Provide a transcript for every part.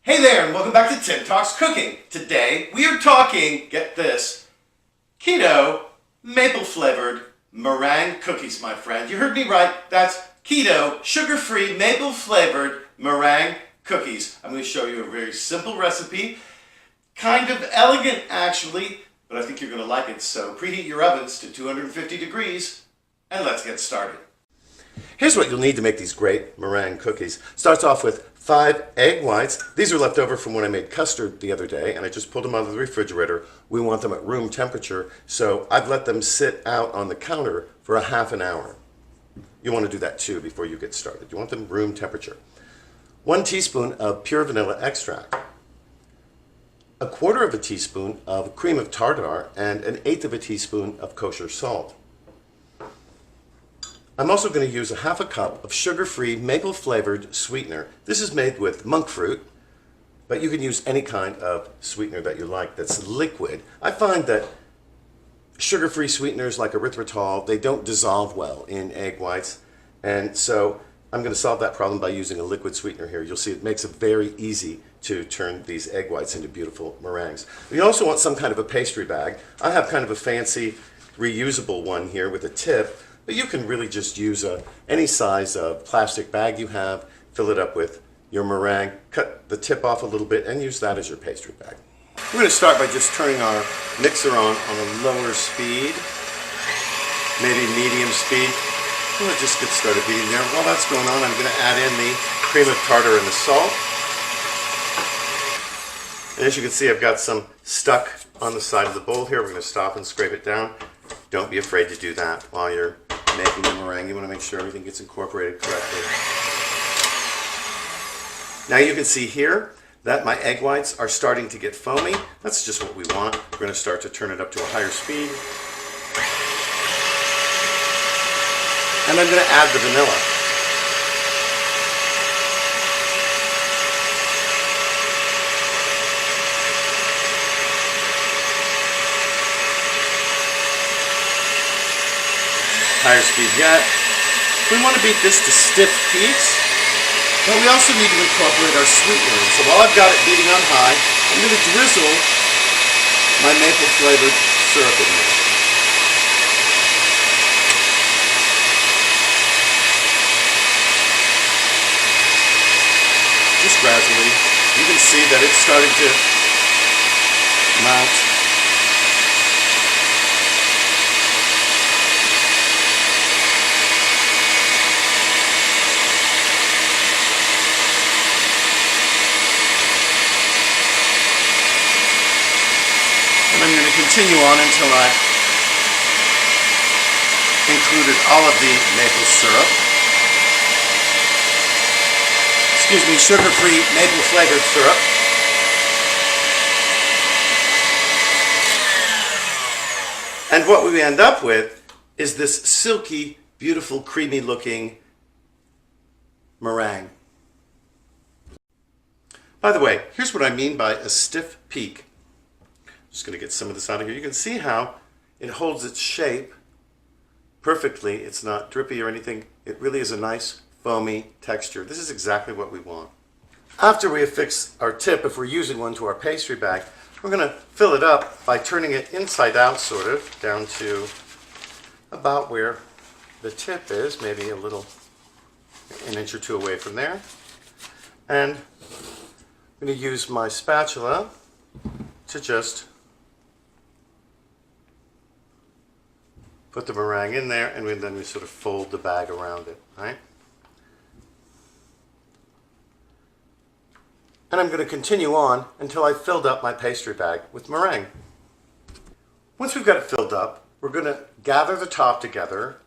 Hey there, and welcome back to Tim Talks Cooking. Today we are talking, get this, keto maple flavored meringue cookies, my friend. You heard me right. That's keto sugar-free maple flavored meringue cookies. I'm going to show you a very simple recipe, kind of elegant actually, but I think you're going to like it. So preheat your ovens to 250 degrees and let's get started. Here's what you'll need to make these great meringue cookies. Starts off with 5 egg whites. These are left over from when I made custard the other day, and I just pulled them out of the refrigerator. We want them at room temperature, so I've let them sit out on the counter for a half an hour. You want to do that too before you get started. You want them room temperature. 1 teaspoon of pure vanilla extract. 1/4 of a teaspoon of cream of tartar, and 1/8 of a teaspoon of kosher salt. I'm also going to use a half a cup of sugar-free maple-flavored sweetener. This is made with monk fruit, but you can use any kind of sweetener that you like that's liquid. I find that sugar-free sweeteners like erythritol, they don't dissolve well in egg whites, and so I'm going to solve that problem by using a liquid sweetener here. You'll see it makes it very easy to turn these egg whites into beautiful meringues. You also want some kind of a pastry bag. I have kind of a fancy reusable one here with a tip. But you can really just use any size of plastic bag you have, fill it up with your meringue, cut the tip off a little bit, and use that as your pastry bag. We're going to start by just turning our mixer on a lower speed, maybe medium speed. I'm going to just get started beating there. While that's going on, I'm going to add in the cream of tartar and the salt. And as you can see, I've got some stuck on the side of the bowl here. We're going to stop and scrape it down. Don't be afraid to do that while you're making the meringue. You want to make sure everything gets incorporated correctly. Now you can see here that my egg whites are starting to get foamy. That's just what we want. We're going to start to turn it up to a higher speed. And I'm going to add the vanilla. Higher speed yet. We want to beat this to stiff peaks, but we also need to incorporate our sweetener. So while I've got it beating on high, I'm going to drizzle my maple flavored syrup in there. Just gradually. You can see that it's starting to mount. I'm going to continue on until I've included all of the maple syrup. Excuse me, sugar-free maple flavored syrup. And what we end up with is this silky, beautiful, creamy looking meringue. By the way, here's what I mean by a stiff peak. Just going to get some of this out of here. You can see how it holds its shape perfectly. It's not drippy or anything. It really is a nice foamy texture. This is exactly what we want. After we affix our tip, if we're using one to our pastry bag, we're going to fill it up by turning it inside out, sort of, down to about where the tip is, maybe a little, an inch or two away from there. And I'm going to use my spatula to just put the meringue in there, and then we sort of fold the bag around it, right? And I'm going to continue on until I've filled up my pastry bag with meringue. Once we've got it filled up, we're going to gather the top together,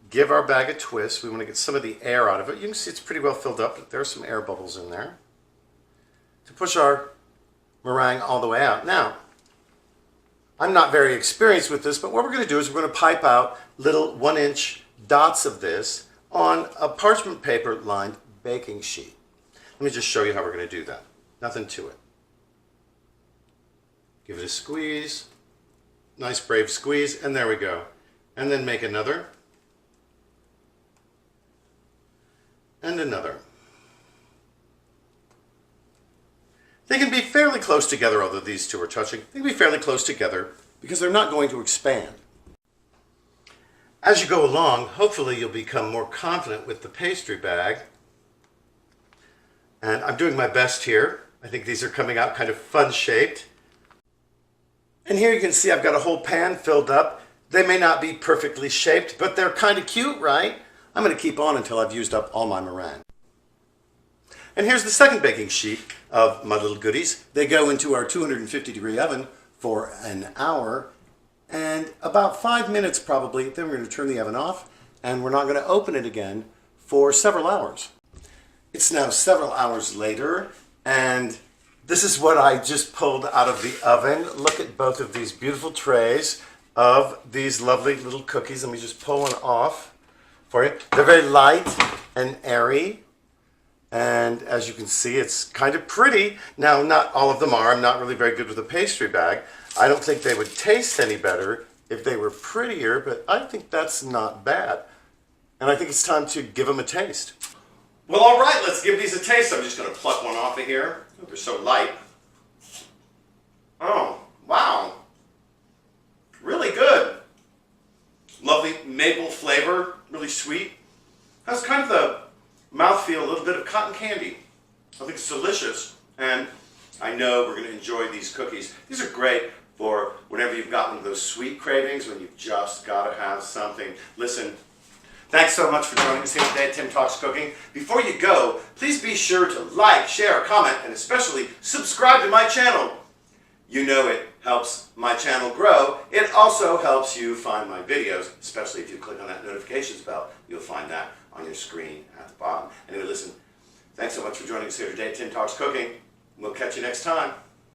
give our bag a twist. We want to get some of the air out of it. You can see it's pretty well filled up, but there are some air bubbles in there to push our meringue all the way out. Now, I'm not very experienced with this, but what we're going to do is we're going to pipe out little 1-inch dots of this on a parchment paper lined baking sheet. Let me just show you how we're going to do that. Nothing to it. Give it a squeeze, nice brave squeeze, and there we go. And then make another, and another. fairly close together, although these two are touching. They can be fairly close together because they're not going to expand. As you go along, hopefully you'll become more confident with the pastry bag. And I'm doing my best here. I think these are coming out kind of fun-shaped. And here you can see I've got a whole pan filled up. They may not be perfectly shaped, but they're kind of cute, right? I'm going to keep on until I've used up all my meringue. And here's the second baking sheet of my little goodies. They go into our 250-degree oven for an hour and about 5 minutes probably. Then we're going to turn the oven off and we're not going to open it again for several hours. It's now several hours later and this is what I just pulled out of the oven. Look at both of these beautiful trays of these lovely little cookies. Let me just pull one off for you. They're very light and airy. And as you can see, it's kind of pretty. Now, not all of them are. I'm not really very good with a pastry bag. I don't think they would taste any better if they were prettier, but I think that's not bad. And I think it's time to give them a taste. Well, all right, let's give these a taste. I'm just going to pluck one off of here. Oh, they're so light. Oh, wow. Really good. Lovely maple flavor, really sweet. Has kind of the mouthfeel, a little bit of cotton candy. I think it's delicious, and I know we're going to enjoy these cookies. These are great for whenever you've got one of those sweet cravings, when you've just got to have something. Listen, thanks so much for joining us here today at Tim Talks Cooking. Before you go, please be sure to like, share, comment, and especially subscribe to my channel. You know it helps my channel grow. It also helps you find my videos, especially if you click on that notifications bell. You'll find that on your screen at the bottom. Anyway, listen, thanks so much for joining us here today at Tim Talks Cooking. We'll catch you next time.